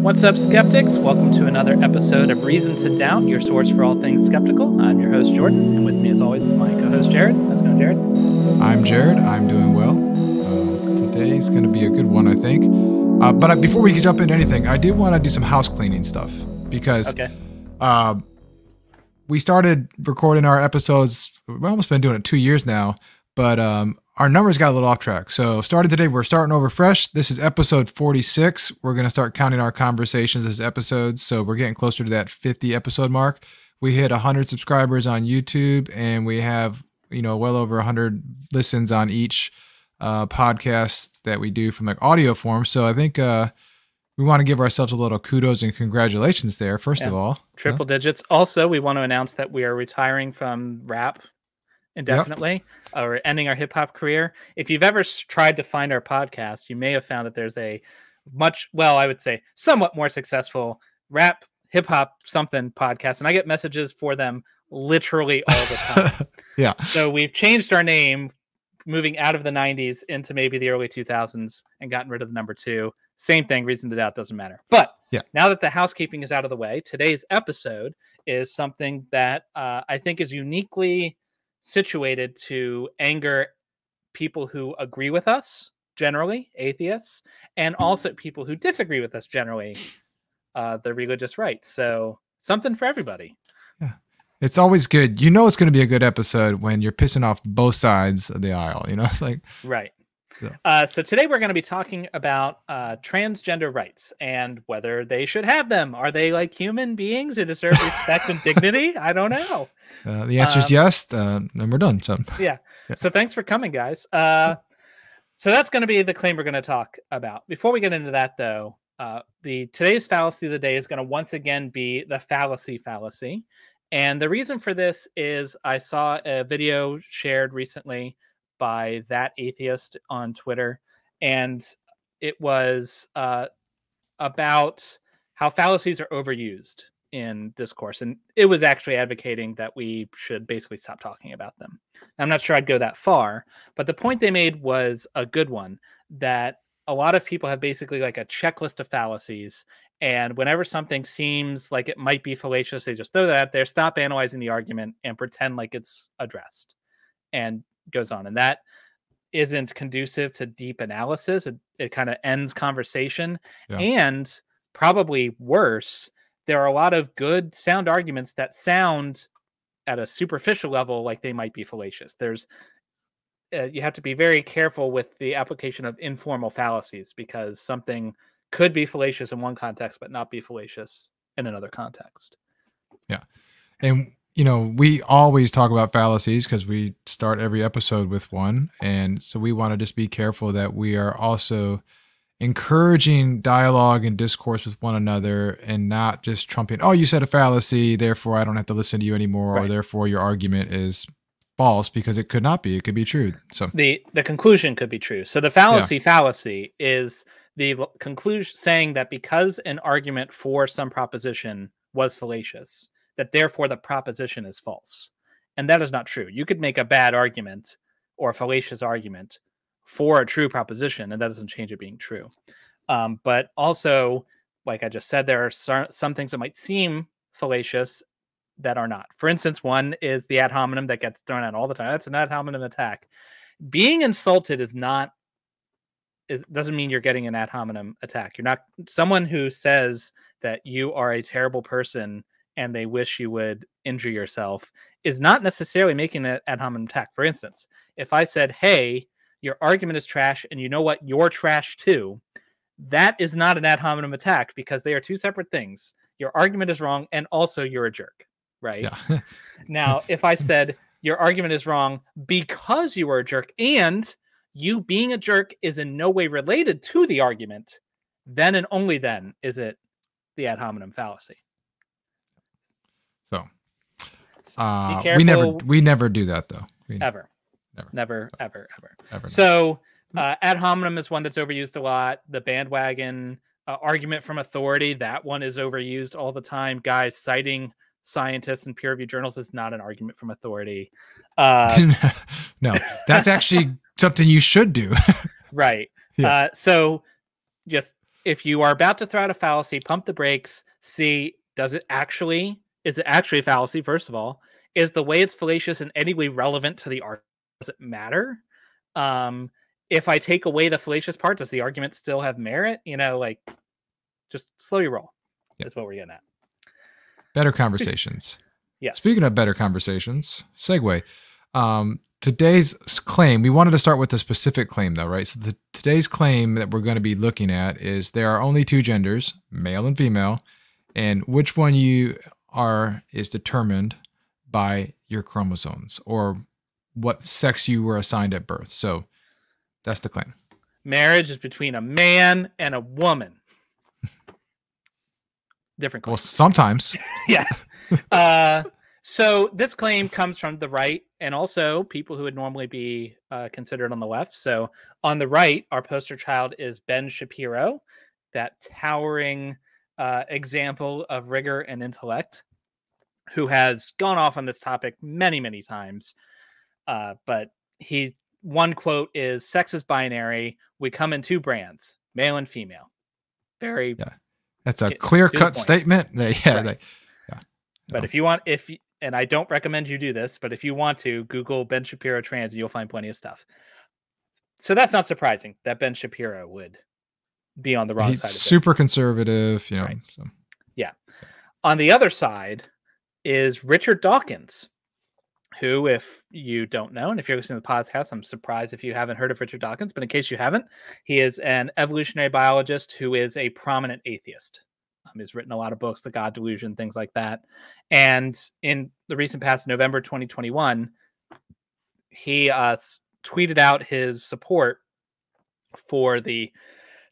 What's up, skeptics? Welcome to another episode of Reason to Doubt, your source for all things skeptical. I'm your host, Jordan, and with me, as always, my co-host, Jared. How's it going, Jared? I'm Jared. I'm doing well. Today's going to be a good one, I think. But before we jump into anything, I do want to do some house cleaning stuff because we started recording our episodes. We've almost been doing it 2 years now, but our numbers got a little off track. So starting today, we're starting over fresh. This is episode 46. We're going to start counting our conversations as episodes. So we're getting closer to that 50 episode mark. We hit 100 subscribers on YouTube, and we have, well over 100 listens on each podcast that we do from like audio form. So I think we want to give ourselves a little kudos and congratulations there, first of all. Triple digits. Also, we want to announce that we are retiring from rap indefinitely, or ending our hip-hop career. If you've ever tried to find our podcast, you may have found that there's a I would say somewhat more successful rap, hip-hop something podcast, and I get messages for them literally all the time. Yeah. So we've changed our name, moving out of the 90s into maybe the early 2000s, and gotten rid of the number 2. Same thing, Reason to Doubt, doesn't matter. But now that the housekeeping is out of the way, today's episode is something that I think is uniquely situated to anger people who agree with us, generally atheists, and also people who disagree with us, generally the religious right. So something for everybody. Yeah, it's always good. It's going to be a good episode when you're pissing off both sides of the aisle. It's like right. So today we're going to be talking about transgender rights and whether they should have them. Are they like human beings who deserve respect and dignity? I don't know. The answer is yes, and we're done. So yeah. So thanks for coming, guys. So that's going to be the claim we're going to talk about. Before we get into that, though, today's fallacy of the day is going to once again be the fallacy. And the reason for this is I saw a video shared recently by That Atheist on Twitter, and it was about how fallacies are overused in discourse, and it was actually advocating that we should basically stop talking about them. I'm not sure I'd go that far, but the point they made was a good one, that a lot of people have basically like a checklist of fallacies, and whenever something seems like it might be fallacious, they just throw that out there, stop analyzing the argument, and pretend like it's addressed, and goes on. And that isn't conducive to deep analysis. It kind of ends conversation. And probably worse, there are a lot of good sound arguments that sound at a superficial level like they might be fallacious. You have to be very careful with the application of informal fallacies, because something could be fallacious in one context but not be fallacious in another context. Yeah. And we always talk about fallacies because we start every episode with one. And so we want to just be careful that we are also encouraging dialogue and discourse with one another, and not just trumping, oh, you said a fallacy, therefore I don't have to listen to you anymore, or therefore your argument is false, because it could not be. It could be true. So the conclusion could be true. So the fallacy is the conclusion saying that because an argument for some proposition was fallacious, that therefore the proposition is false. And that is not true. You could make a bad argument or a fallacious argument for a true proposition, and that doesn't change it being true. But also, like I just said, there are some things that might seem fallacious that are not. For instance, one is the ad hominem that gets thrown out all the time. That's an ad hominem attack. Being insulted doesn't mean you're getting an ad hominem attack. You're not someone who says that you are a terrible person and they wish you would injure yourself is not necessarily making an ad hominem attack. For instance, if I said, hey, your argument is trash, and you know what? You're trash too. That is not an ad hominem attack, because they are two separate things. Your argument is wrong, and also you're a jerk, right? Yeah. Now, if I said your argument is wrong because you were a jerk, and you being a jerk is in no way related to the argument, then and only then is it the ad hominem fallacy. So we never do that, though. Never. So ad hominem is one that's overused a lot. The bandwagon argument from authority, that one is overused all the time. Guys, citing scientists and peer-reviewed journals is not an argument from authority. No, that's actually something you should do. Right. So just if you are about to throw out a fallacy, pump the brakes, see, is it actually a fallacy, first of all? Is the way it's fallacious in any way relevant to the argument? Does it matter? If I take away the fallacious part, does the argument still have merit? Like, just slow your roll. Yep. Is what we're getting at. Better conversations. Yes. Speaking of better conversations, segue. Today's claim, we wanted to start with a specific claim though, right? So today's claim that we're going to be looking at is there are only two genders, male and female, and which one you are is determined by your chromosomes or what sex you were assigned at birth. So that's the claim. Marriage is between a man and a woman. Different claim. Well, sometimes. Yeah. So this claim comes from the right and also people who would normally be considered on the left. So on the right, our poster child is Ben Shapiro, that towering example of rigor and intellect, who has gone off on this topic many, many times. But one quote is, "Sex is binary. We come in two brands, male and female." Very. Yeah. That's a clear-cut statement. Right. But if you want, and I don't recommend you do this, but if you want to, Google Ben Shapiro trans, and you'll find plenty of stuff. So that's not surprising that Ben Shapiro would be on the wrong side of super things. Conservative, Right. So. Yeah. On the other side is Richard Dawkins, who, if you don't know, and if you're listening to the podcast, I'm surprised if you haven't heard of Richard Dawkins, but in case you haven't, he is an evolutionary biologist who is a prominent atheist. He's written a lot of books, The God Delusion, things like that. And in the recent past, November 2021, he tweeted out his support for the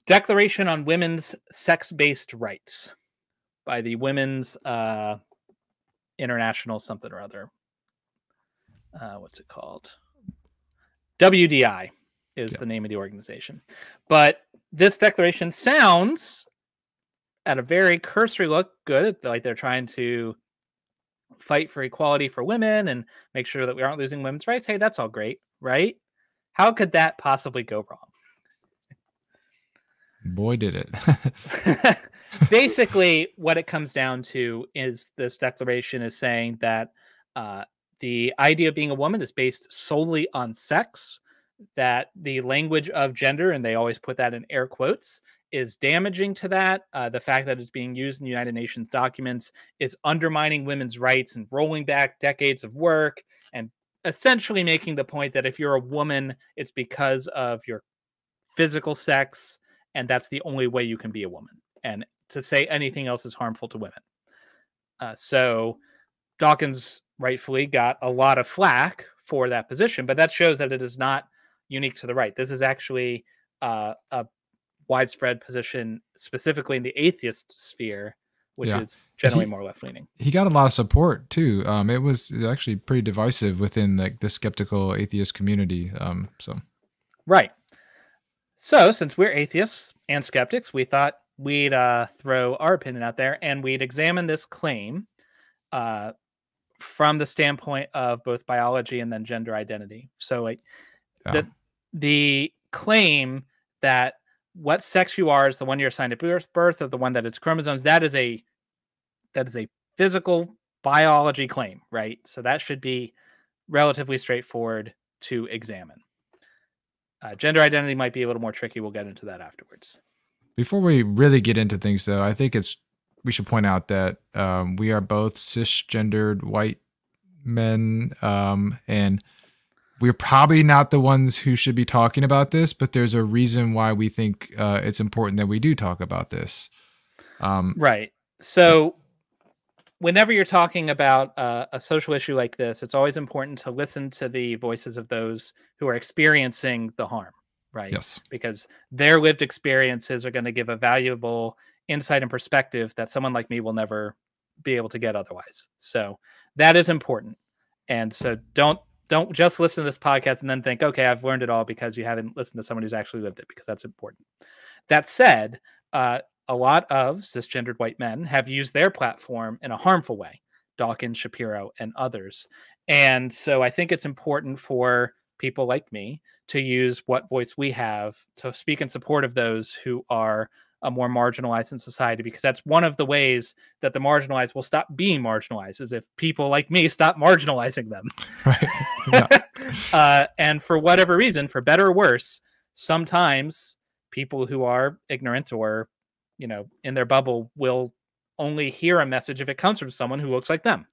Declaration on Women's Sex-Based Rights by the Women's International something or other. What's it called? WDI is the name of the organization. But this declaration sounds, at a very cursory look, good. Like they're trying to fight for equality for women and make sure that we aren't losing women's rights. Hey, that's all great, right? How could that possibly go wrong? Boy, did it. Basically, what it comes down to is this declaration is saying that the idea of being a woman is based solely on sex, that the language of gender, and they always put that in air quotes, is damaging to that. The fact that it's being used in the United Nations documents is undermining women's rights and rolling back decades of work, and essentially making the point that if you're a woman, it's because of your physical sex, and that's the only way you can be a woman. And to say anything else is harmful to women. So Dawkins rightfully got a lot of flack for that position, but that shows that it is not unique to the right. This is actually a widespread position, specifically in the atheist sphere, which is generally more left-leaning. He got a lot of support too. It was actually pretty divisive within the skeptical atheist community. Right. So since we're atheists and skeptics, we thought we'd throw our opinion out there and we'd examine this claim from the standpoint of both biology and then gender identity. So the claim that what sex you are is the one you're assigned at birth, or the one that it's chromosomes, that is a physical biology claim, right? So that should be relatively straightforward to examine. Gender identity might be a little more tricky. We'll get into that afterwards. Before we really get into things, though, I think we should point out that we are both cisgendered white men, and we're probably not the ones who should be talking about this, but there's a reason why we think it's important that we do talk about this. Right. So whenever you're talking about a social issue like this, it's always important to listen to the voices of those who are experiencing the harm, right? Yes. Because their lived experiences are going to give a valuable insight and perspective that someone like me will never be able to get otherwise. So that is important. And so don't just listen to this podcast and then think, okay, I've learned it all, because you haven't listened to someone who's actually lived it, because that's important. That said, a lot of cisgendered white men have used their platform in a harmful way, Dawkins, Shapiro, and others. And so I think it's important for people like me to use what voice we have to speak in support of those who are more marginalized in society, because that's one of the ways that the marginalized will stop being marginalized, is if people like me stop marginalizing them. Right. Yeah. And for whatever reason, for better or worse, sometimes people who are ignorant or, in their bubble will only hear a message if it comes from someone who looks like them.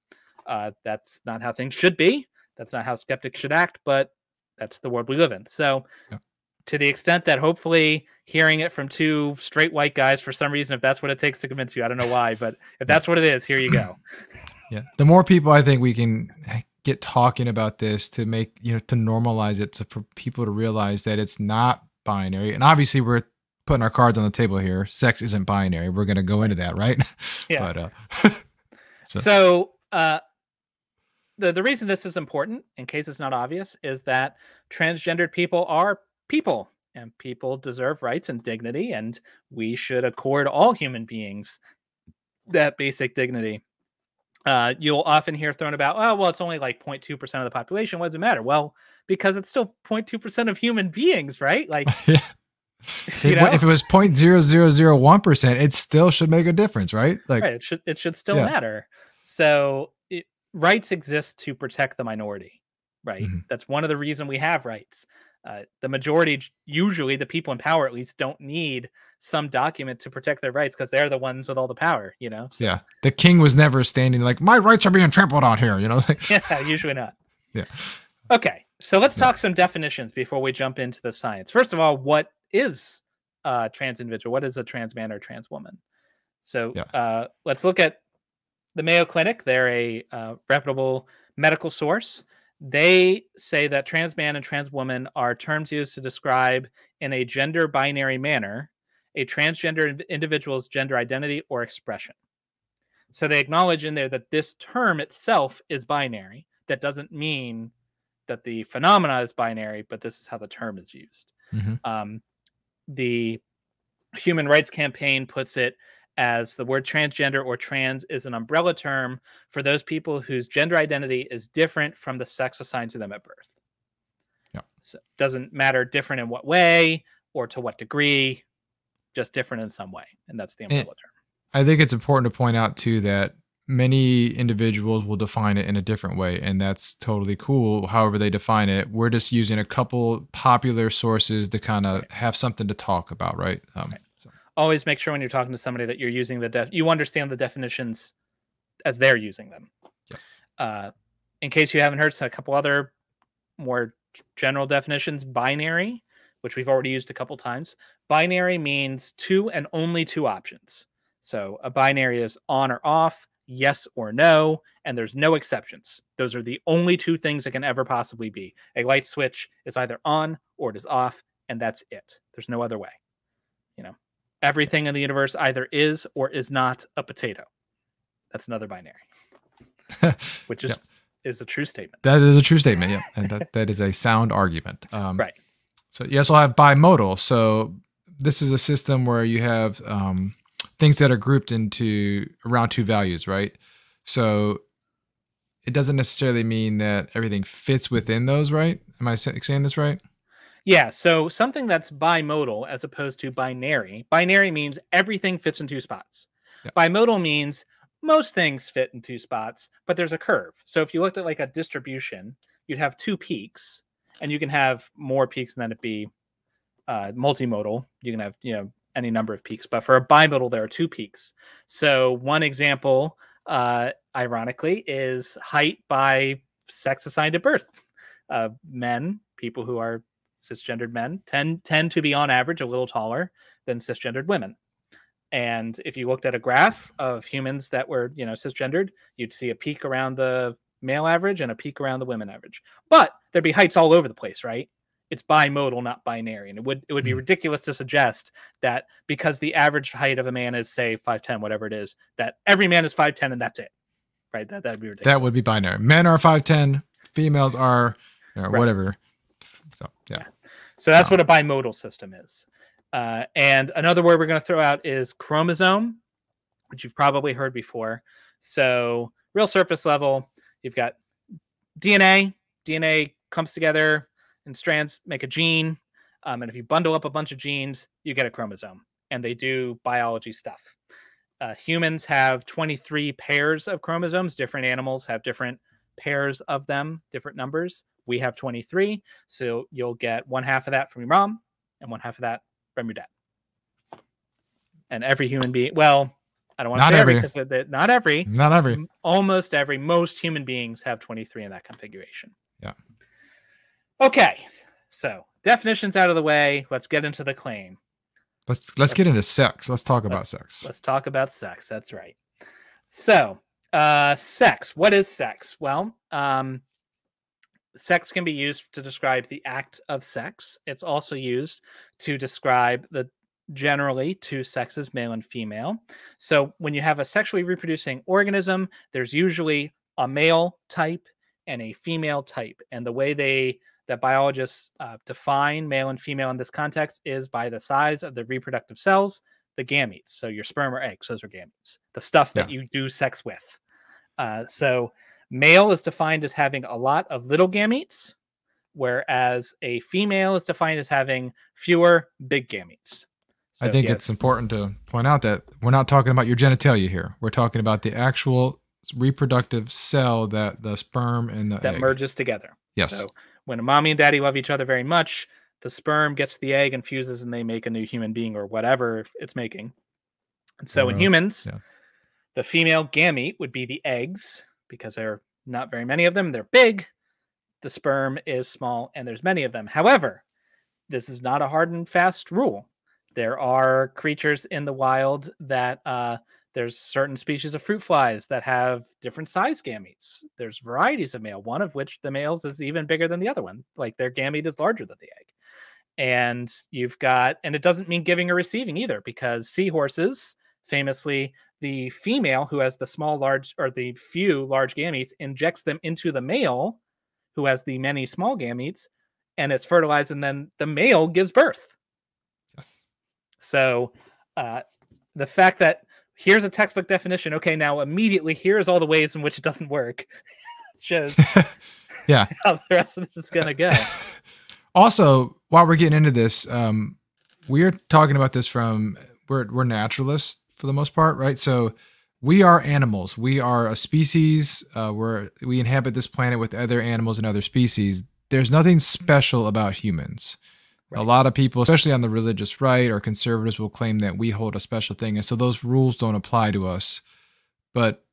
That's not how things should be. That's not how skeptics should act, but that's the world we live in. So Yeah. to the extent that hopefully hearing it from two straight white guys, for some reason, if that's what it takes to convince you, I don't know why, but if that's what it is, here you go. Yeah. The more people I think we can get talking about this to make, to normalize it, for people to realize that it's not binary. And obviously we're putting our cards on the table here. Sex isn't binary. We're going to go into that, right? Yeah. But so the reason this is important, in case it's not obvious, is that transgendered people are people, and people deserve rights and dignity, and we should accord all human beings that basic dignity. You'll often hear thrown about, oh, well, it's only like 0.2% of the population. What does it matter? Well, because it's still 0.2% of human beings, right? Like, yeah. If it was 0.0001%, it still should make a difference, right? Like, right, it should still matter. So rights exist to protect the minority, right? Mm-hmm. That's one of the reasons we have rights. The majority, usually the people in power at least, don't need some document to protect their rights because they're the ones with all the power, So, yeah. The king was never standing like, my rights are being trampled on here, Like, yeah, usually not. Yeah. Okay, so let's talk some definitions before we jump into the science. First of all, what is a trans individual? What is a trans man or trans woman? So let's look at the Mayo Clinic. They're a reputable medical source. They say that trans man and trans woman are terms used to describe in a gender binary manner a transgender individual's gender identity or expression. So they acknowledge in there that this term itself is binary. That doesn't mean that the phenomena is binary, but this is how the term is used. Mm-hmm. The Human Rights Campaign puts it as the word transgender or trans is an umbrella term for those people whose gender identity is different from the sex assigned to them at birth. Yeah. So it doesn't matter different in what way or to what degree, just different in some way. And that's the umbrella term. I think it's important to point out too that many individuals will define it in a different way, and that's totally cool. However they define it, we're just using a couple popular sources to kind of have something to talk about, right? So. Always make sure when you're talking to somebody that you're using you understand the definitions as they're using them. Yes. In case you haven't heard, so a couple other more general definitions. Binary, which we've already used a couple times. Binary means two and only two options. So a binary is on or off, yes or no, and there's no exceptions. Those are the only two things it can ever possibly be. A light switch is either on or it is off, and that's it. There's no other way. Everything in the universe either is or is not a potato. That's another binary, which is a true statement. That is a true statement, yeah. And that is a sound argument. Right. So you also have bimodal. So this is a system where you have things that are grouped into around two values, right? So it doesn't necessarily mean that everything fits within those, right? Am I saying this right? Yeah, so something that's bimodal as opposed to binary. Binary means everything fits in two spots. Yeah. Bimodal means most things fit in two spots, but there's a curve. So if you looked at like a distribution, you'd have two peaks, and you can have more peaks than it be multimodal. You can have, any number of peaks, but for a bimodal, there are two peaks. So one example, ironically, is height by sex assigned at birth. Men, people who are cisgendered men, tend to be on average a little taller than cisgendered women. And if you looked at a graph of humans that were, cisgendered, you'd see a peak around the male average and a peak around the women average. But there'd be heights all over the place, right? It's bimodal, not binary. And it would be ridiculous to suggest that because the average height of a man is, say, 5'10", whatever it is, that every man is 5'10" and that's it. Right? That'd be ridiculous. That would be binary. Men are 5'10", females are whatever. So, yeah. So that's what a bimodal system is. And another word we're going to throw out is chromosome, which you've probably heard before. So real surface level, you've got DNA. DNA comes together and strands make a gene. And if you bundle up a bunch of genes, you get a chromosome. and they do biology stuff. Humans have 23 pairs of chromosomes. Different animals have different pairs of them, different numbers. We have 23, so you'll get 1/2 of that from your mom and 1/2 of that from your dad. And every human being, well, I don't want to say every, because not every, almost every, most human beings have 23 in that configuration. Yeah. Okay, so definitions out of the way. Let's get into the claim. Let's get into sex. Let's talk about sex. Let's talk about sex. That's right. So, sex. What is sex? Well, sex can be used to describe the act of sex. It's also used to describe generally two sexes, male and female. So when you have a sexually reproducing organism, there's usually a male type and a female type. And the way that biologists define male and female in this context is by the size of the reproductive cells, the gametes. So your sperm or eggs, those are gametes, the stuff that you do sex with. So male is defined as having a lot of little gametes, whereas a female is defined as having fewer big gametes. So I think it's important to point out that we're not talking about your genitalia here. We're talking about the actual reproductive cell that the sperm and the egg merges together. Yes. So when a mommy and daddy love each other very much, the sperm gets the egg and fuses, and they make a new human being or whatever it's making. And so in humans, the female gamete would be the eggs, because there are not very many of them. They're big. The sperm is small, and there's many of them. However, this is not a hard and fast rule. There are creatures in the wild that there's certain species of fruit flies that have different size gametes. There's varieties of male, one of which the males is even bigger than the other one. Like their gamete is larger than the egg. And and it doesn't mean giving or receiving either, because seahorses, famously, the female who has the few large gametes injects them into the male who has the many small gametes, and it's fertilized, and then the male gives birth. Yes. So the fact that here's a textbook definition, okay, now immediately here's all the ways in which it doesn't work, shows how the rest of this is going to go. Also, while we're getting into this, we're talking about this we're naturalists for the most part, right? So we are animals. We are a species. We inhabit this planet with other animals and other species. There's nothing special about humans. Right. A lot of people, especially on the religious right or conservatives, will claim that we hold a special thing. And so those rules don't apply to us, but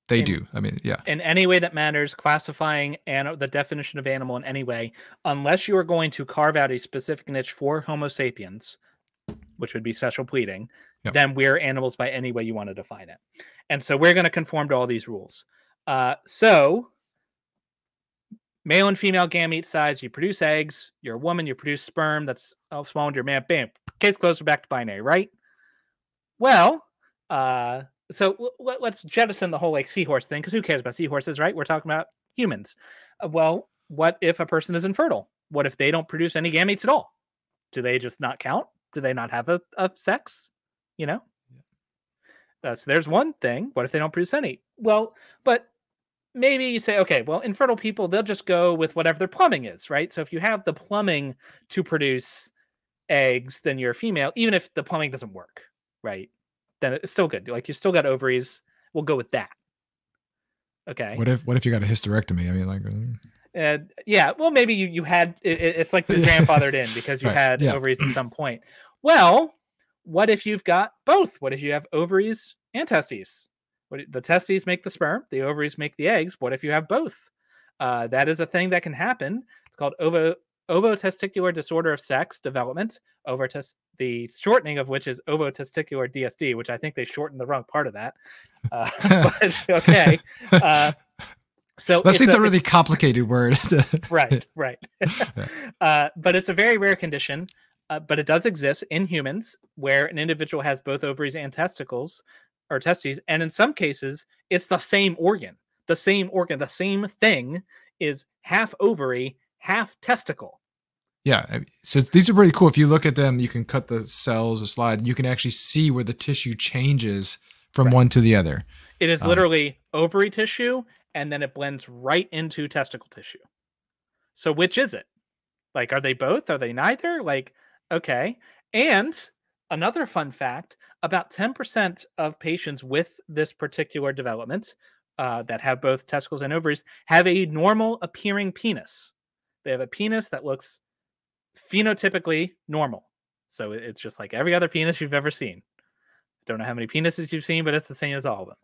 they do. I mean, yeah. In any way that matters, classifying the definition of animal in any way, unless you are going to carve out a specific niche for Homo sapiens, which would be special pleading, then we're animals by any way you want to define it. And so we're going to conform to all these rules. So male and female gamete size, you produce eggs, you're a woman, you produce sperm, that's small and you're a man, bam, case closed, we're back to binary, right? Well, so let's jettison the whole seahorse thing, because who cares about seahorses, right? We're talking about humans. Well, what if a person is infertile? What if they don't produce any gametes at all? Do they just not count? Do they not have a sex? So there's one thing. What if they don't produce any? Well, but maybe you say, okay, well, infertile people, they'll just go with whatever their plumbing is, right? So if you have the plumbing to produce eggs, then you're a female, even if the plumbing doesn't work, right? Then it's still good. You still got ovaries. We'll go with that. Okay. What if you got a hysterectomy? I mean, yeah. Well, maybe you had it's like the grandfathered in because you had ovaries at some point. Well, what if you've got both? What if you have ovaries and testes? The testes make the sperm, the ovaries make the eggs. What if you have both? That is a thing that can happen. It's called ovotesticular disorder of sex development. The shortening of which is ovotesticular DSD, which I think they shortened the wrong part of that. But okay. So let's take the really complicated word. Right. But it's a very rare condition. But it does exist in humans where an individual has both ovaries and testicles or testes. And in some cases, it's the same organ. The same thing is half ovary, half testicle. Yeah. So these are pretty cool. If you look at them, you can cut the cells, a slide, you can actually see where the tissue changes from one to the other. It is literally ovary tissue, and then it blends right into testicle tissue. So which is it? Are they both? Are they neither? Okay. And another fun fact, about 10% of patients with this particular development that have both testicles and ovaries have a normal appearing penis. They have a penis that looks phenotypically normal. So it's just like every other penis you've ever seen. Don't know how many penises you've seen, but it's the same as all of them.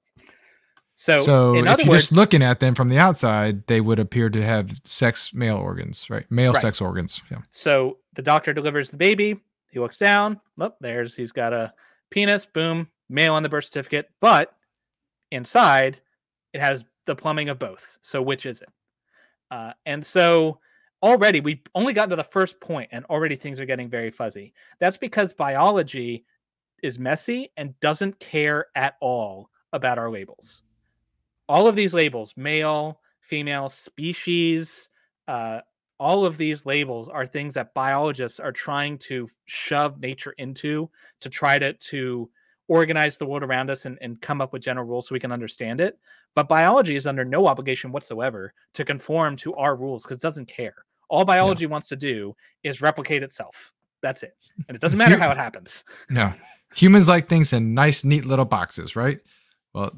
So In if other you're words, just looking at them from the outside, they would appear to have male organs, right? Male Right. sex organs. Yeah. So the doctor delivers the baby. He looks down. Oh, he's got a penis. Boom, male on the birth certificate. But inside, it has the plumbing of both. So which is it? And so already we've only gotten to the first point, and already things are getting very fuzzy. That's because biology is messy and doesn't care at all about our labels. All of these labels, male, female, species, all of these labels are things that biologists are trying to shove nature into to try to organize the world around us and come up with general rules so we can understand it. But biology is under no obligation whatsoever to conform to our rules because it doesn't care. All biology wants to do is replicate itself. That's it. And it doesn't matter how it happens. No. Humans like things in nice, neat little boxes, right? Well,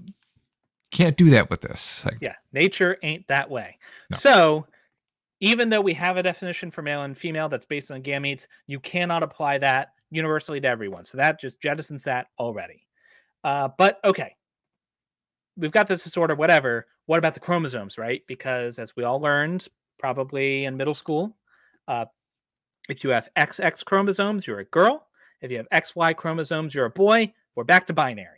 can't do that with this. Yeah, nature ain't that way. No. So even though we have a definition for male and female that's based on gametes, you cannot apply that universally to everyone. So that just jettisons that already. But okay, we've got this disorder, whatever. What about the chromosomes, right? Because as we all learned probably in middle school, if you have XX chromosomes, you're a girl. If you have XY chromosomes, you're a boy. We're back to binary.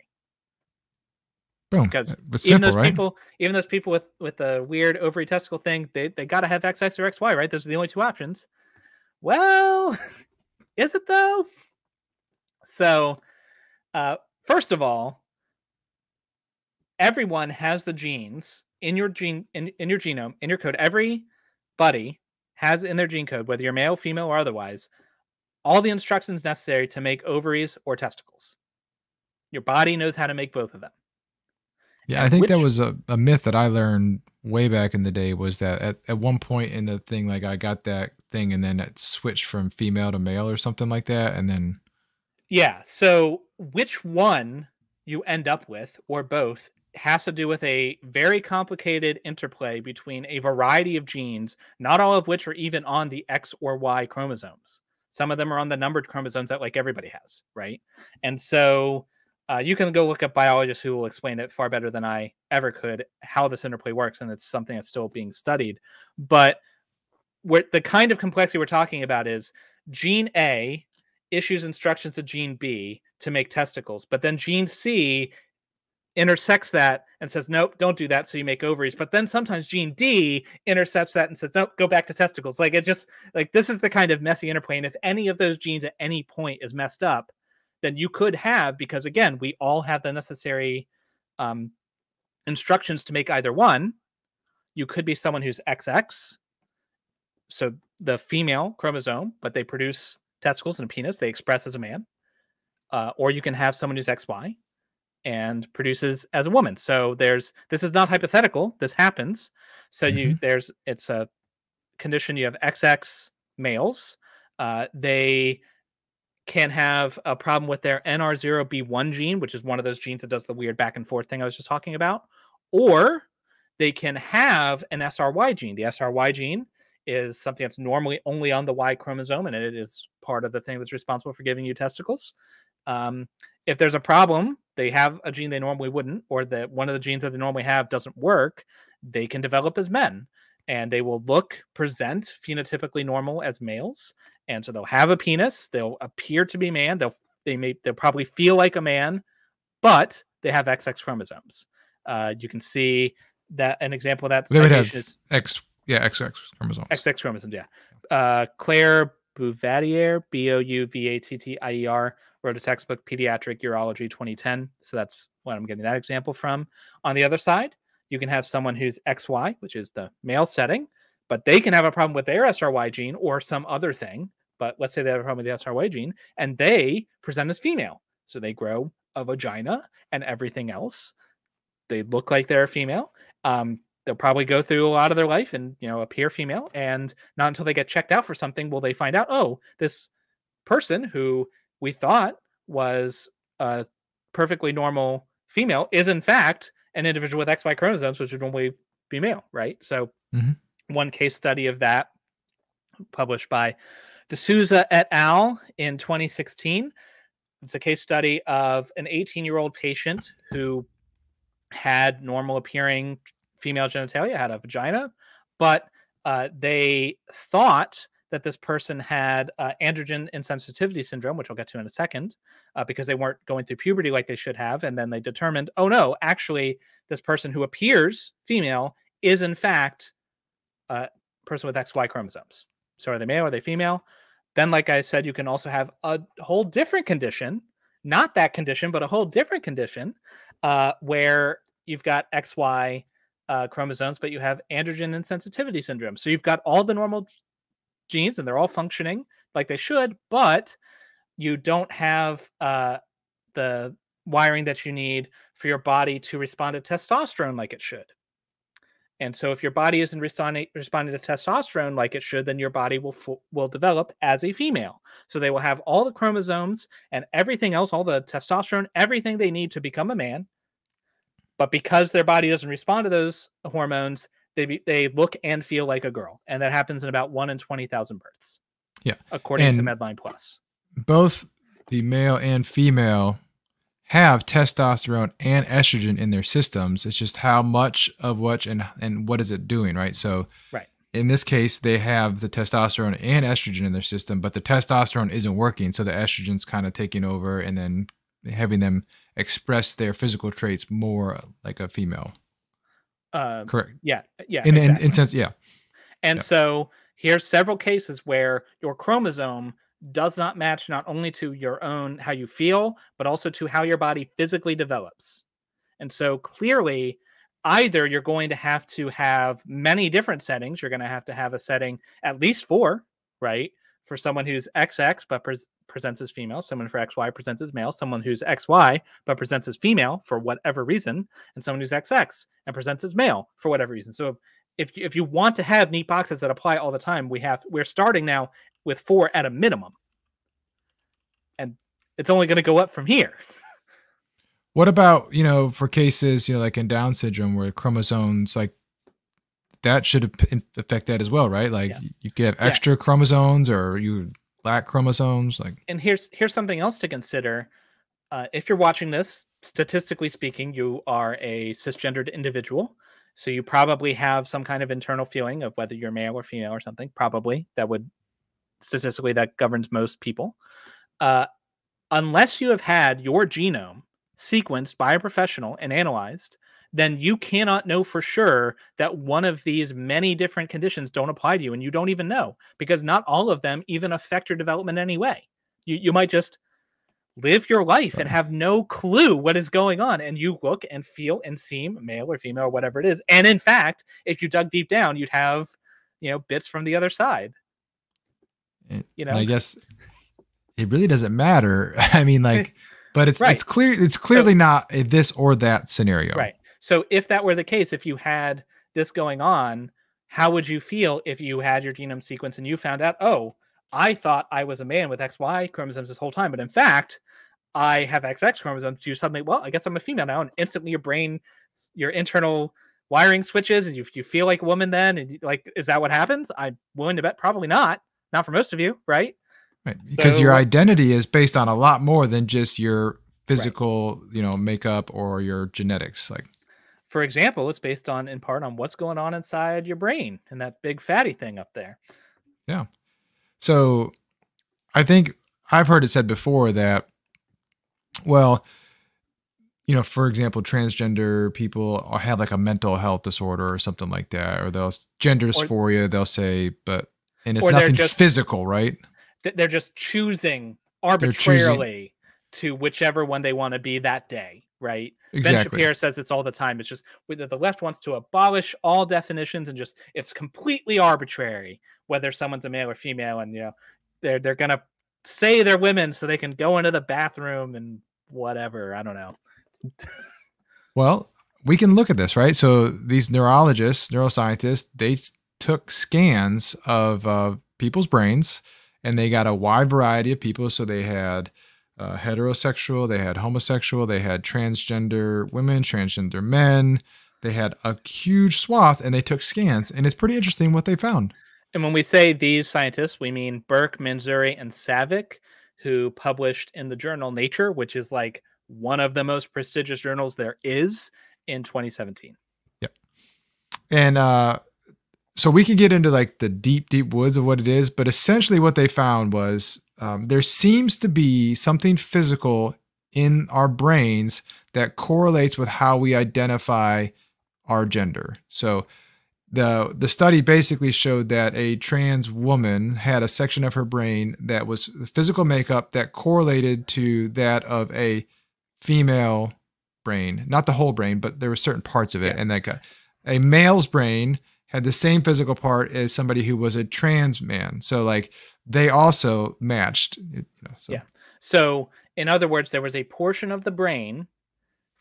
Boom. Because simple, even those people with the weird ovary testicle thing, they got to have XX or XY, right? Those are the only two options. Well, is it though? So, first of all, everyone has the genes in your in your genome, in your code. Everybody has in their gene code, whether you're male, female, or otherwise, all the instructions necessary to make ovaries or testicles. Your body knows how to make both of them. Yeah, I think that was a myth that I learned way back in the day, was that at one point in the thing, like I got that thing and then it switched from female to male or something like that. And then. Yeah. So which one you end up with or both has to do with a very complicated interplay between a variety of genes, not all of which are even on the X or Y chromosomes. Some of them are on the numbered chromosomes that like everybody has, right? And so you can go look up biologists who will explain it far better than I ever could, how this interplay works, and it's something that's still being studied. But the kind of complexity we're talking about is gene A issues instructions to gene B to make testicles, but then gene C intersects that and says, nope, don't do that, so you make ovaries. But then sometimes gene D intercepts that and says, nope, go back to testicles. Like, it's just like, this is the kind of messy interplay. And if any of those genes at any point is messed up, then you could have, because again, we all have the necessary instructions to make either one. You could be someone who's XX, so the female chromosome, but they produce testicles and a penis, they express as a man. Or you can have someone who's XY and produces as a woman. So this is not hypothetical. This happens. So it's a condition. You have XX males. They can have a problem with their NR0B1 gene, which is one of those genes that does the weird back and forth thing I was just talking about. Or they can have an SRY gene. The SRY gene is something that's normally only on the Y chromosome, and it is part of the thing that's responsible for giving you testicles. If there's a problem, they have a gene they normally wouldn't, or that one of the genes that they normally have doesn't work, they can develop as men, and they will present phenotypically normal as males. And so they'll have a penis, they'll appear to be man, they'll probably feel like a man, but they have XX chromosomes. You can see that an example of that they would have is XX chromosomes. XX chromosomes, yeah. Claire Bouvattier, Bouvattier, wrote a textbook, Pediatric Urology 2010. So that's what I'm getting that example from. On the other side, you can have someone who's XY, which is the male setting, but they can have a problem with their SRY gene or some other thing. But let's say they have a problem with the SRY gene and they present as female. So they grow a vagina and everything else. They look like they're a female. They'll probably go through a lot of their life and, appear female. And not until they get checked out for something will they find out, oh, this person who we thought was a perfectly normal female is in fact an individual with XY chromosomes, which would normally be male, right? So one case study of that published by D'Souza et al. In 2016. It's a case study of an 18-year-old patient who had normal appearing female genitalia, had a vagina, but they thought that this person had androgen insensitivity syndrome, which I'll get to in a second, because they weren't going through puberty like they should have. And then they determined, oh no, actually, this person who appears female is in fact a person with XY chromosomes. So are they male? Are they female? Then, like I said, you can also have a whole different condition, not that condition, but a whole different condition where you've got XY chromosomes, but you have androgen insensitivity syndrome. So you've got all the normal genes and they're all functioning like they should, but you don't have the wiring that you need for your body to respond to testosterone like it should. And so if your body isn't responding to testosterone like it should, then your body will develop as a female. So they will have all the chromosomes and everything else, all the testosterone, everything they need to become a man. But because their body doesn't respond to those hormones, they look and feel like a girl. And that happens in about 1 in 20,000 births. Yeah. According to Medline Plus. Both the male and female have testosterone and estrogen in their systems. It's just how much of which and what is it doing, right? So in this case, they have the testosterone and estrogen in their system, but the testosterone isn't working. So the estrogen's kind of taking over and then having them express their physical traits more like a female. Correct. Yeah. In sense, yeah. And so here's several cases where your chromosome does not match not only to your own how you feel, but also to how your body physically develops. And so clearly, either you're going to have many different settings. You're going to have a setting at least 4, right? For someone who's XX but presents as female, someone for XY presents as male, someone who's XY but presents as female for whatever reason, and someone who's XX and presents as male for whatever reason. So if you want to have neat boxes that apply all the time, we're starting now with 4 at a minimum. And it's only going to go up from here. What about, for cases, like in Down syndrome where chromosomes, like that should affect that as well, right? Like you could have extra chromosomes or you lack chromosomes. And here's something else to consider. If you're watching this, statistically speaking, you are a cisgendered individual. So you probably have some kind of internal feeling of whether you're male or female or something. Probably statistically that governs most people. Unless you have had your genome sequenced by a professional and analyzed, then you cannot know for sure that one of these many different conditions don't apply to you, and you don't even know, because not all of them even affect your development anyway. You might just live your life and have no clue what is going on, and you look and feel and seem male or female or whatever it is. And in fact, if you dug deep down, you'd have, bits from the other side. I guess it really doesn't matter. I mean, but it's clearly not a this or that scenario. Right. So if that were the case, if you had this going on, how would you feel if you had your genome sequence and you found out, oh, I thought I was a man with XY chromosomes this whole time, but in fact, I have XX chromosomes. You suddenly, well, I guess I'm a female now, and instantly your brain, your internal wiring switches, and you feel like a woman then, and is that what happens? I'm willing to bet probably not for most of you, right? Right, because your identity is based on a lot more than just your physical, makeup or your genetics. For example, it's based in part on what's going on inside your brain and that big fatty thing up there. Yeah. So I think I've heard it said before that, well, for example, transgender people have like a mental health disorder or something like that, or gender dysphoria, they'll say, and it's nothing physical, right? They're just choosing arbitrarily to whichever one they want to be that day, right? Exactly. Ben Shapiro says it's all the time. It's just whether the left wants to abolish all definitions and it's completely arbitrary whether someone's a male or female, and they're gonna say they're women so they can go into the bathroom and whatever. I don't know. Well, we can look at this, right? So these neuroscientists, they took scans of people's brains, and they got a wide variety of people. So they had heterosexual, they had homosexual, they had transgender women, transgender men. They had a huge swath, and they took scans, and it's pretty interesting what they found. And when we say these scientists, we mean Burke, Manzuri, and Savick, who published in the journal Nature, which is like one of the most prestigious journals there is, in 2017. Yep. And so we can get into like the deep, deep woods of what it is, but essentially what they found was there seems to be something physical in our brains that correlates with how we identify our gender. So the study basically showed that a trans woman had a section of her brain that was the physical makeup that correlated to that of a female brain, not the whole brain, but there were certain parts of it. And like a male's brain had the same physical part as somebody who was a trans man. So like they also matched. So in other words, there was a portion of the brain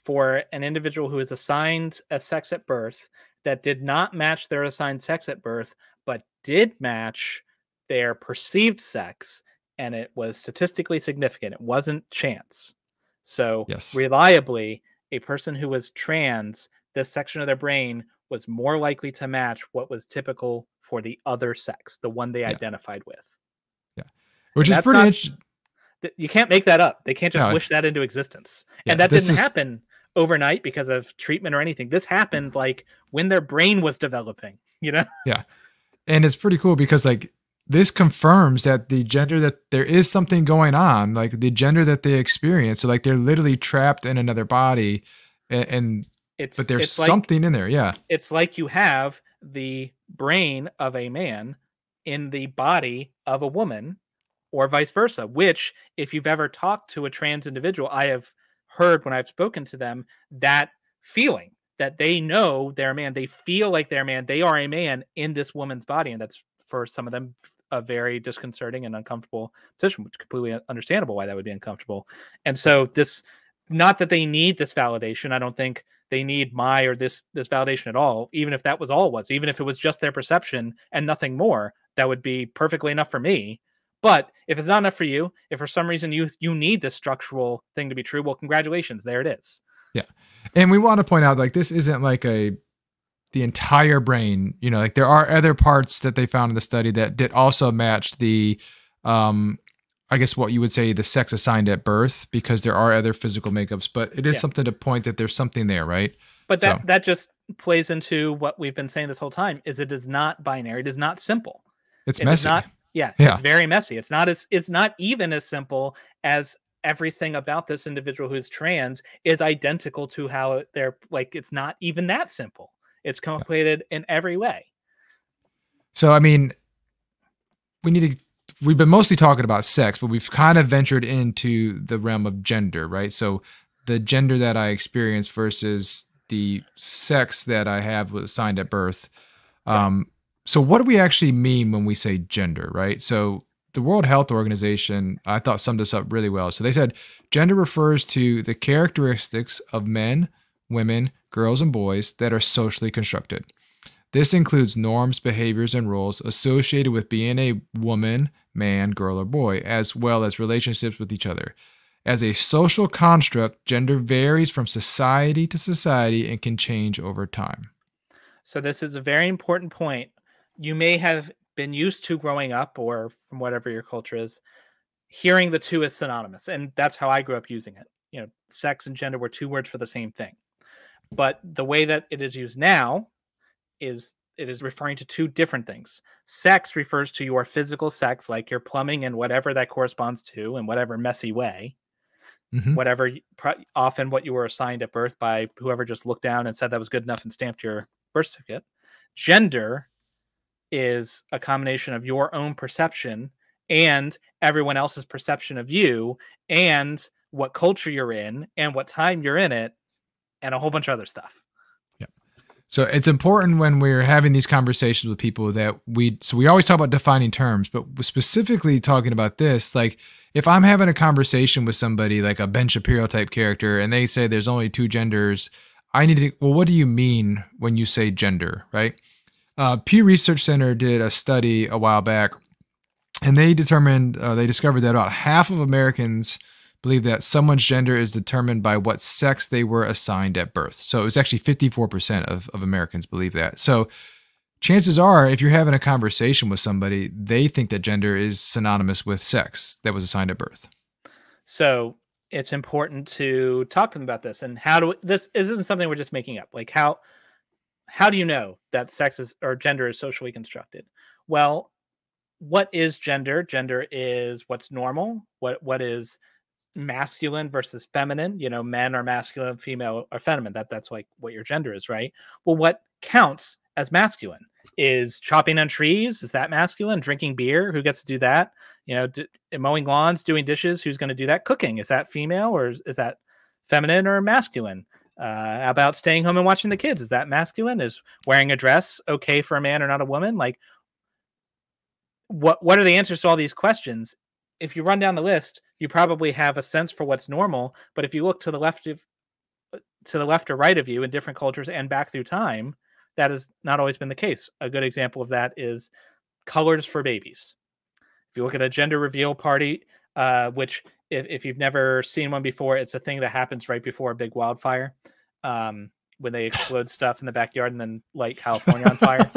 for an individual who is assigned a sex at birth that did not match their assigned sex at birth, but did match their perceived sex, and it was statistically significant. It wasn't chance. So reliably, a person who was trans, this section of their brain was more likely to match what was typical for the other sex, the one they identified with. Yeah. Which is pretty interesting. You can't make that up. They can't just wish that into existence. And that didn't happen overnight because of treatment or anything. This happened like when their brain was developing, Yeah. And it's pretty cool because like this confirms that the gender that there is something going on, like the gender that they experience. So like they're literally trapped in another body but there's something in there. Yeah. It's like you have the brain of a man in the body of a woman or vice versa, which if you've ever talked to a trans individual, I have heard when I've spoken to them, that feeling that they know they're a man, they feel like they're a man, they are a man in this woman's body. And that's for some of them a very disconcerting and uncomfortable position, which is completely understandable why that would be uncomfortable. And so this, not that they need this validation. I don't think they need my or this validation at all. Even if that was all it was, even if it was just their perception and nothing more, that would be perfectly enough for me. But if it's not enough for you, if for some reason you need this structural thing to be true, well, congratulations, there it is. Yeah. And we want to point out, like, this isn't like the entire brain, like there are other parts that they found in the study that did also match the, I guess what you would say the sex assigned at birth, because there are other physical makeups, but it is something to point that there's something there, right? But that just plays into what we've been saying this whole time, is it is not binary. It is not simple. It's messy. It's very messy. It's not even as simple as everything about this individual who's trans is identical to how they're like. It's not even that simple. It's complicated in every way. So, I mean, we've been mostly talking about sex, but we've kind of ventured into the realm of gender, right? So the gender that I experience versus the sex that I have was assigned at birth. So what do we actually mean when we say gender, right? So the World Health Organization, I thought, summed this up really well. So they said gender refers to the characteristics of men, women, girls, and boys that are socially constructed. This includes norms, behaviors, and roles associated with being a woman, man, girl, or boy, as well as relationships with each other. As a social construct, gender varies from society to society and can change over time. So this is a very important point. You may have been used to growing up, or from whatever your culture is, hearing the two as synonymous. And that's how I grew up using it. Sex and gender were two words for the same thing. But the way that it is used now is it is referring to two different things. Sex refers to your physical sex, like your plumbing and whatever that corresponds to in whatever messy way. Whatever, often what you were assigned at birth by whoever just looked down and said that was good enough and stamped your birth certificate. Gender is a combination of your own perception and everyone else's perception of you, and what culture you're in and what time you're in it, and a whole bunch of other stuff. Yeah. So it's important when we're having these conversations with people that we always talk about defining terms, but specifically talking about this, like if I'm having a conversation with somebody like a Ben Shapiro type character and they say there's only two genders, I need to, well, what do you mean when you say gender, right? Pew Research Center did a study a while back, and they discovered that about half of Americans believe that someone's gender is determined by what sex they were assigned at birth. So it was actually 54% of Americans believe that. So chances are, if you're having a conversation with somebody, they think that gender is synonymous with sex that was assigned at birth. So it's important to talk to them about this. And this isn't something we're just making up. Like how do you know that sex is or gender is socially constructed? Well, what is gender? Gender is what's normal. What is masculine versus feminine? Men are masculine, female are feminine. That's like what your gender is, right? Well, what counts as masculine is chopping on trees. Is that masculine? Drinking beer, who gets to do that? Mowing lawns, doing dishes, who's going to do that? Cooking, is that female or is that feminine or masculine? How about staying home and watching the kids? Is that masculine? Is wearing a dress okay for a man or not a woman? Like, what are the answers to all these questions? If you run down the list, you probably have a sense for what's normal. But if you look to the left or right of you in different cultures and back through time, that has not always been the case. A good example of that is colors for babies. If you look at a gender reveal party, which if you've never seen one before, it's a thing that happens right before a big wildfire, when they explode stuff in the backyard and then light California on fire.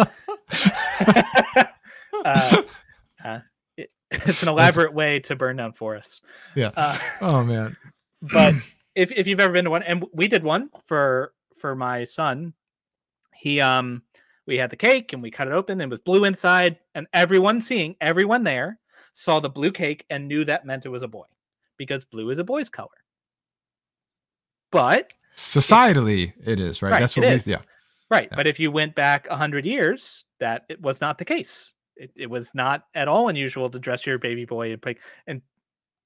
It's an elaborate way to burn down forests. Yeah. Oh man. But if you've ever been to one, and we did one for my son, we had the cake and we cut it open and it was blue inside, and everyone there saw the blue cake and knew that meant it was a boy because blue is a boy's color. But societally it is, right? That's what yeah. Right. Yeah. But if you went back 100 years, that it was not the case. It was not at all unusual to dress your baby boy in pink. And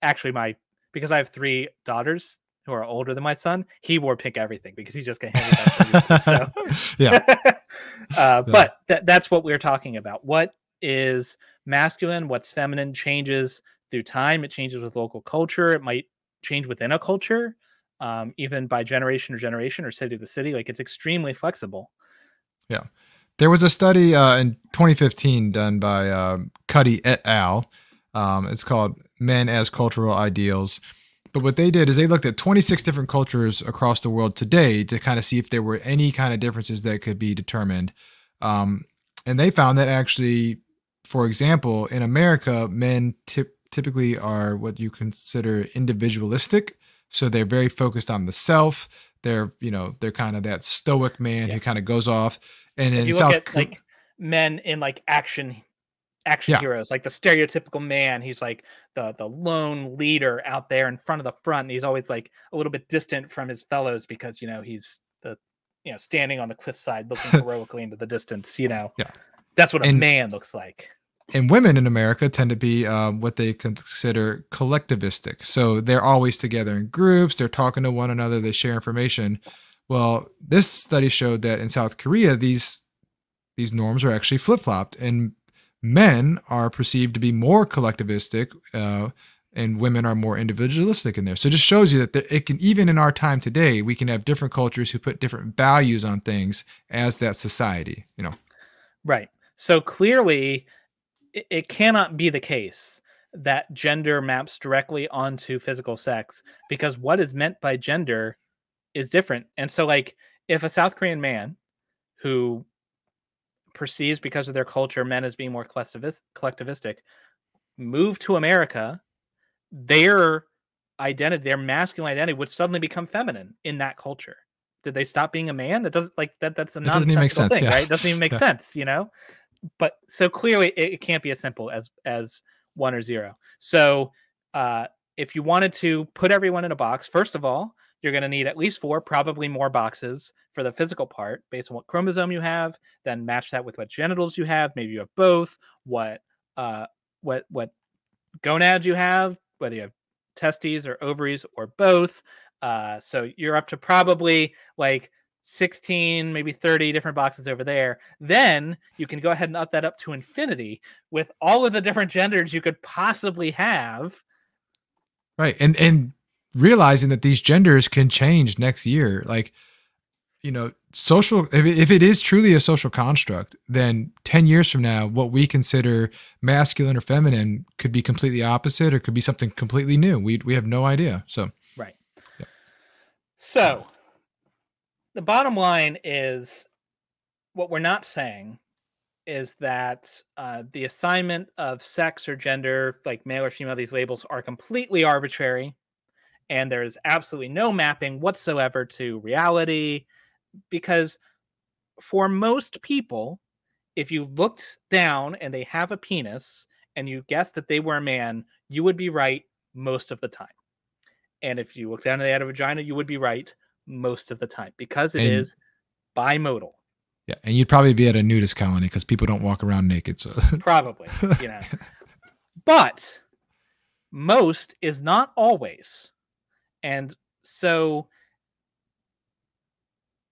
actually because I have 3 daughters who are older than my son, he wore pink everything because he just got handed that. So yeah. But that's what we're talking about. What is masculine, what's feminine changes through time. It changes with local culture. It might change within a culture, even by generation or city to city. Like, it's extremely flexible. Yeah. There was a study in 2015 done by Cuddy et al. It's called Men as Cultural Ideals. But what they did is they looked at 26 different cultures across the world today to kind of see if there were any kind of differences that could be determined. And they found that actually, for example, in America, men typically are what you consider individualistic. So they're very focused on the self. They're kind of that stoic man who kind of goes off. And then you look at like men in like action heroes, like the stereotypical man, he's like the lone leader out there in front of the front. And he's always like a little bit distant from his fellows because, he's standing on the cliffside looking heroically into the distance, That's what a man looks like. And women in America tend to be what they consider collectivistic. So they're always together in groups. They're talking to one another. They share information. Well, this study showed that in South Korea, these norms are actually flip-flopped, and men are perceived to be more collectivistic, and women are more individualistic in there. So it just shows you that it can, even in our time today, we can have different cultures who put different values on things as that society, Right. So clearly, it cannot be the case that gender maps directly onto physical sex, because what is meant by gender is different. And so, like, if a South Korean man who perceives, because of their culture, men as being more collectivistic, move to America, their identity, their masculine identity, would suddenly become feminine in that culture. Did they stop being a man? That doesn't that's a nonsensical thing, right? It doesn't even make sense, But so clearly it can't be as simple as 1 or 0. So if you wanted to put everyone in a box, first of all, you're going to need at least 4, probably more boxes for the physical part based on what chromosome you have, then match that with what genitals you have. Maybe you have both, what gonads you have, whether you have testes or ovaries or both. So you're up to probably like 16, maybe 30 different boxes over there. Then you can go ahead and up that up to infinity with all of the different genders you could possibly have. Right. And realizing that these genders can change next year. Like, social, if it is truly a social construct, then 10 years from now, what we consider masculine or feminine could be completely opposite or could be something completely new. We have no idea. So, Right. yeah. So the bottom line is, what we're not saying is that the assignment of sex or gender, like male or female, these labels are completely arbitrary, and there is absolutely no mapping whatsoever to reality. Because for most people, if you looked down and they have a penis and you guessed that they were a man, you would be right most of the time. And if you look down and they had a vagina, you would be right most of the time, because it And is bimodal. yeah, and you'd probably be at a nudist colony because people don't walk around naked. So Probably, But most is not always. And so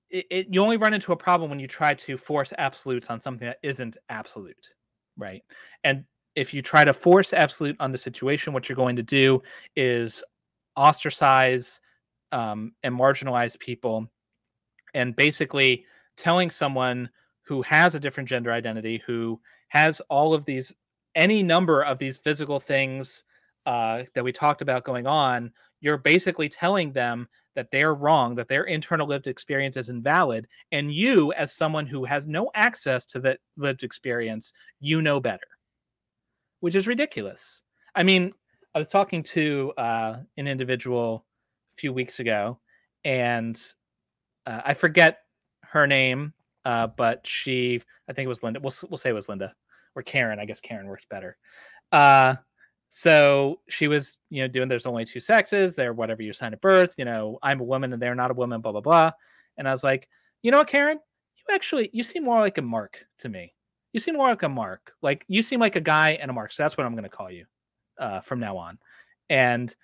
you only run into a problem when you try to force absolutes on something that isn't absolute, right? And if you try to force absolute on the situation, what you're going to do is ostracize and marginalize people, and basically telling someone who has a different gender identity, who has all of these, any number of these physical things that we talked about going on, you're basically telling them that they're wrong, that their internal lived experience is invalid, and you, as someone who has no access to that lived experience, you know better, which is ridiculous. I mean, I was talking to an individual a few weeks ago, and I forget her name, but I think it was Linda. We'll say it was Linda or Karen. I guess Karen works better. Uh, so she was, doing, there's only two sexes. They're whatever you sign at birth. I'm a woman and they're not a woman. Blah blah blah. And I was like, you know what, Karen? You seem more like a Mark to me. You seem more like a Mark. Like, you seem like a guy and a Mark. So that's what I'm going to call you from now on. And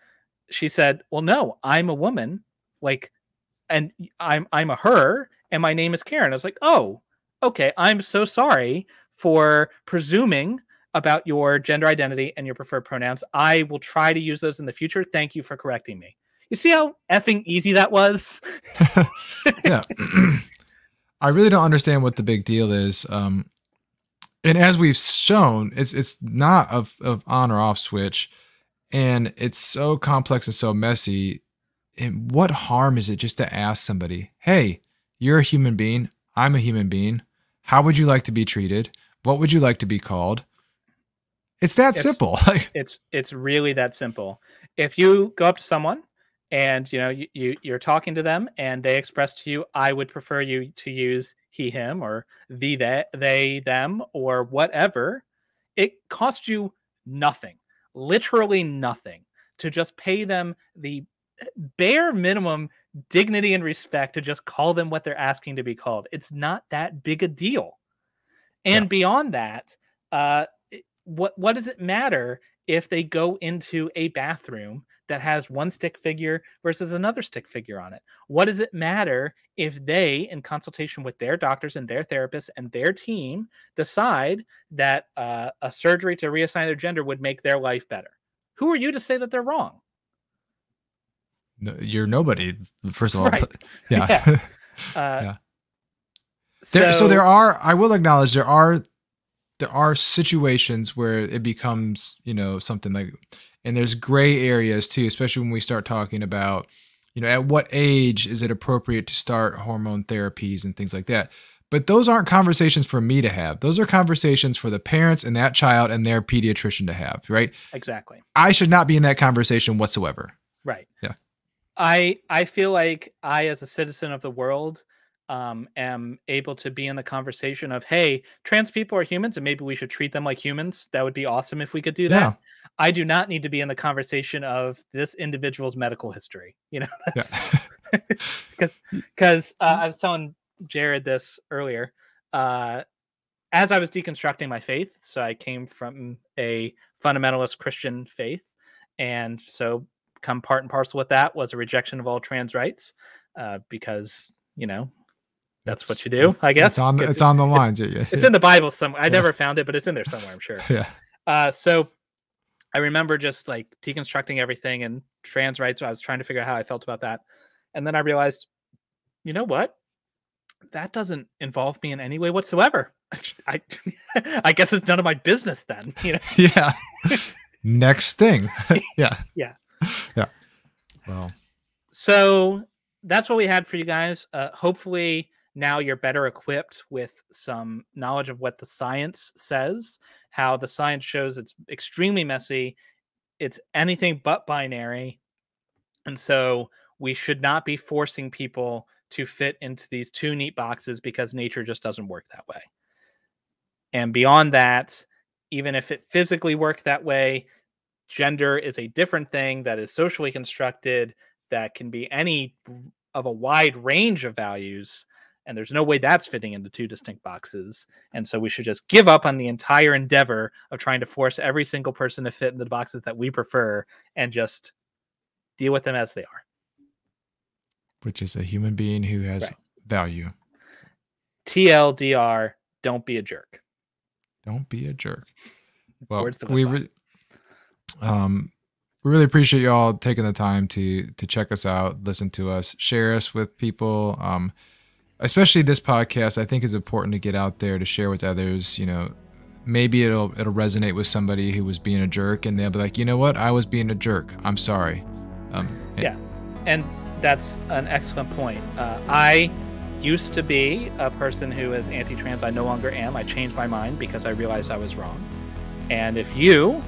she said, well, no, I'm a woman. Like, and I'm a her, and my name is Karen. I was like, oh, okay. I'm so sorry for presuming about your gender identity and your preferred pronouns. I will try to use those in the future. Thank you for correcting me. You see how effing easy that was? Yeah. I really don't understand what the big deal is. And as we've shown, it's not of on or off switch, and it's so complex and so messy. And what harm is it just to ask somebody, hey, you're a human being, I'm a human being, how would you like to be treated? What would you like to be called? It's that simple. It's really that simple. If you go up to someone and you're talking to them and they express to you, I would prefer you to use he, him, or they, them, or whatever, it costs you nothing, literally nothing, to just pay them the bare minimum dignity and respect to just call them what they're asking to be called. It's not that big a deal. And beyond that, what does it matter if they go into a bathroom that has one stick figure versus another stick figure on it? What does it matter if they, in consultation with their doctors and their therapists and their team, decide that a surgery to reassign their gender would make their life better? Who are you to say that they're wrong? No, you're nobody, first of all. Right. Yeah. Yeah. So there are, I will acknowledge, there are situations where it becomes, something like, and there's gray areas too, especially when we start talking about, at what age is it appropriate to start hormone therapies and things like that. But those aren't conversations for me to have. Those are conversations for the parents and that child and their pediatrician to have, right? Exactly. I should not be in that conversation whatsoever. Right. Yeah. I feel like I, as a citizen of the world, am able to be in the conversation of, hey, trans people are humans and maybe we should treat them like humans. That would be awesome if we could do that. Yeah. I do not need to be in the conversation of this individual's medical history, because I was telling Jared this earlier. As I was deconstructing my faith, so I came from a fundamentalist Christian faith, and so come part and parcel with that was a rejection of all trans rights, because that's what you do, I guess. It's on the lines. It's in the Bible somewhere. I never found it, but it's in there somewhere, I'm sure. Yeah. So I remember just like deconstructing everything and trans rights. I was trying to figure out how I felt about that. And then I realized, you know what? that doesn't involve me in any way whatsoever. I guess it's none of my business then. Yeah. Next thing. Yeah. Yeah. Yeah. Well. So that's what we had for you guys. Hopefully now you're better equipped with some knowledge of what the science says, how the science shows it's extremely messy. It's anything but binary. And so we should not be forcing people to fit into these two neat boxes because nature just doesn't work that way. And beyond that, even if it physically worked that way, gender is a different thing that is socially constructed, that can be any of a wide range of values. And there's no way that's fitting into two distinct boxes. And so we should just give up on the entire endeavor of trying to force every single person to fit in the boxes that we prefer and just deal with them as they are. Which is a human being who has value. TLDR, don't be a jerk. Don't be a jerk. Well, Words to we live really appreciate y'all taking the time to check us out, listen to us, share us with people. Especially this podcast, I think is important to get out there to share with others. Maybe it'll resonate with somebody who was being a jerk, and they'll be like, you know what, I was being a jerk. I'm sorry. Yeah, and that's an excellent point. I used to be a person who is anti-trans. I no longer am. I changed my mind because I realized I was wrong. And if you,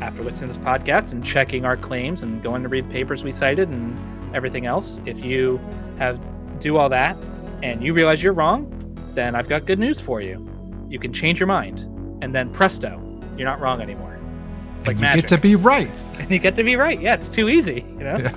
after listening to this podcast and checking our claims and going to read papers we cited and everything else, if you do all that and you realize you're wrong, then I've got good news for you. You can change your mind, and then presto, you're not wrong anymore. Like and you magic. get to be right. And you get to be right. Yeah, it's too easy, Yeah.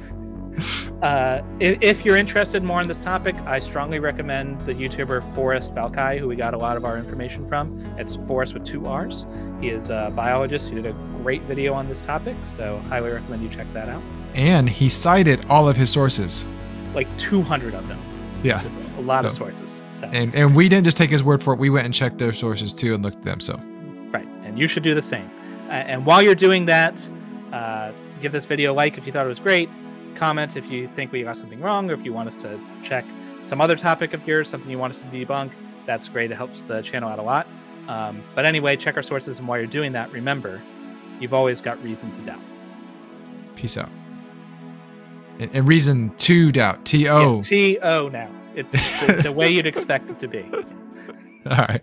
If you're interested more in this topic, I strongly recommend the YouTuber Forrest Balkai, who we got a lot of our information from. It's Forrest with 2 R's. He is a biologist who did a great video on this topic, so highly recommend you check that out. And he cited all of his sources. Like 200 of them. Yeah. A lot of sources. So. And we didn't just take his word for it. We went and checked their sources too and looked at them. So. Right. And you should do the same. And while you're doing that, give this video a like if you thought it was great. Comment if you think we got something wrong, or if you want us to check some other topic of yours, something you want us to debunk. That's great. It helps the channel out a lot. But anyway, check our sources. And while you're doing that, remember, you've always got reason to doubt. Peace out. And reason to doubt. T-O. Yeah, T-O now. It's the way you'd expect it to be. All right.